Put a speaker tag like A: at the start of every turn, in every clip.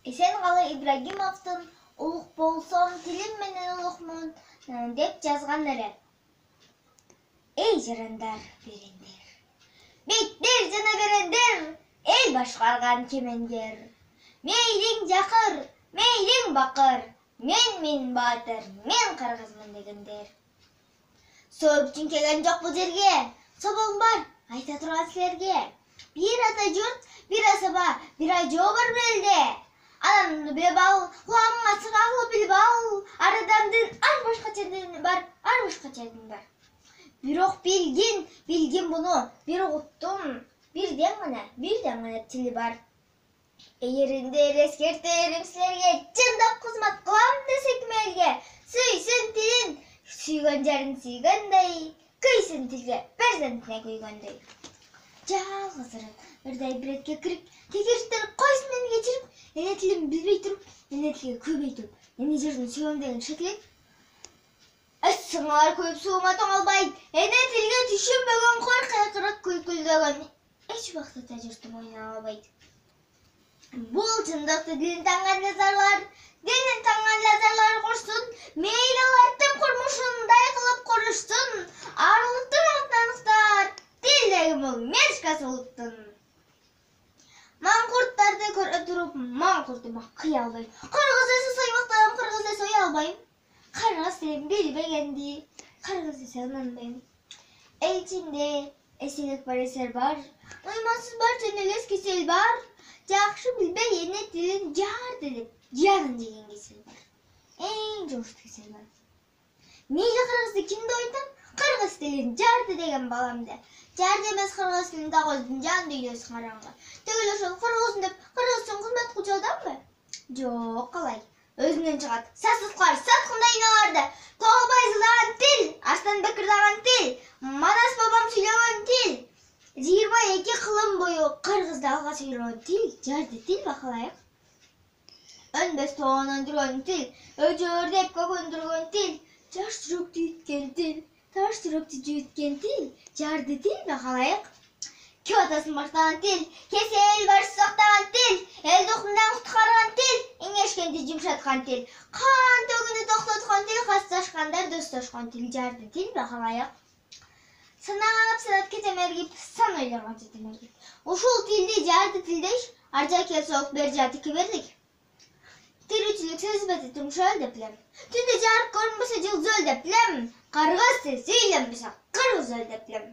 A: Эсенғалы Ибрагимовдун «Улук болсом, тилим менен улукмун» деп жазган эле. Эй жарандар, берендер, бектер жана берендер, эл башкарган кемеңдер. Мейлиң жакыр, мейлиң бакыр, мен баатыр, мен кыргызмын дегендер. Сойуп келген жок бул жерге, соболум бар, айта турган силерге. Бир ата журт, бир асаба, бир ажоо бар белде. Адамды билип ал, кулагыңа сыгагылып билип ал. Ар адамдын ар башка жерден бар, ар башка жерден бар. Бирок билгин буну, бир угуттум, бирден гана тили бар. Эгериндер эскертерим силерге, чындап кызмат кылам десек элге. Сүйсүн тилин, сүйгөн жарын сүйгөндөй, күйсүн тилге, перзентине күйгөндөй. Жалгызырын ырдай биретке кирип, тегериштер койсун мени кечирип, эне тилин билбей туруп, эне тилге көбөйтүп, эне жердин сүйгөм деген шекилет. Сыңар көйүп суума тоңолбайт, эне тилге түшүнбөгөн кор кайкырык күлкүлдөгөн эч убакта тажыртып ойнай албайт. Бул чындыкты дилин таңган жазарлар курсын, мейли алар тим курмушундай кылып курушсун. Арлыктын артаныкдар, тилдеги бул мешкасы улуттун. Маңкурттарды көрө туруп, маңкуртума кыя албайм. Кыргыз десе соймактам, кыргыз десе сой албайм. Кыргыз тилин билбегенди, кыргыз десе ынанбайм. Эл ичинде эселик бар, эсер бар, уймансыз бар, жөнөлөс кесел бар. Жакшы билбей эне тилин жарды деп, жанын жеген кесел бар. Эң жумуштуу кесел бар. Мейли кыргызды кимди айтам? Кыргыз тилин жарды деген баламды. Жарды эмес кыргыз тилин да көздүн жан дүйдөсү караңгы. Төгүл ошол кыргызым деп, кыргызчын кызмат кылчу адамбы? Жок, калай. Өзүнөн чыгат. Сасыскар, саткындай иналарды. Тоолбай зылаган тил, Арстан бекирдаган тил, Манас бабам сүйлөгөн тил. 22 кылым бою кыргызды алгач үйрөнгөн тил, жарды тил бакалайык. Өнбөс тоонон жүргөн тил, өжөр көкөндүргөн тил, жаш жүрөктү үткөн тил, таш жүрөктү жүйүткөн тил, жарды тил бакалайык. Кётасын баштаган тил, кесел баш сактаган тил, эл духмундан куткарган тил, эңешкенди жумшаткан тил, кан төгүнү токтоткон тил, касташкандар достошкон тил, жарды тил бакалайык. Санап кетемергип, сан ойлорго жетемергип. Ушул тилди жарды тилдеш, аржа келсок бер жатыки бердик. Тирүүчүлүк сезбети турмушал деп билем. Түндө жарык көрүнбөсө жылзөл деп билем. Кыргыз тил сүйлөнбөсө кыргыз өл деп билем.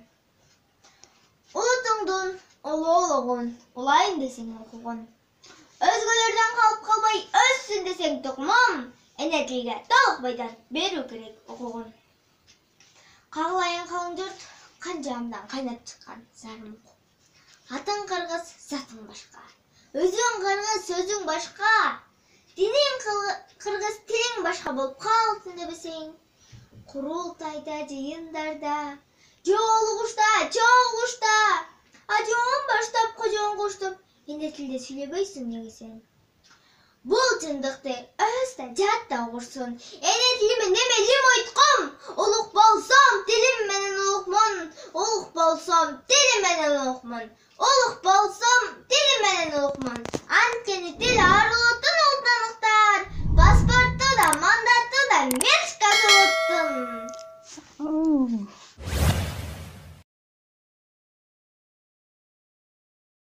A: Улутуңдун улуулугун улайын десең окугун. Өзгөлөрдөн калып калбай өссүн десең тукмун. Эне тилге толук бойдон берүү керек окугун. Кагылайын калың журт, канжамдан кайнап чыккан зарым уку. Атың кыргыз, затың башка. Өзүң кыргыз, сөзүң башка. Динин кыргыз, тилиң башка болуп калсын дебесең. Курултайда, жыйындарда, жолугушта, чогулушта, ажоон баштап, кожоон коштоп, эне тилде сүйлөбөйсүң дегесең. Бул чындыкты өзү жатта угурсун. Эне тилиме неме лим ойтком? Улук болсом, тилим менен улукмун. Улук болсом, тилим менен улукмун. Улук болсом, тилим менен улукмун. Анткени тил арылуу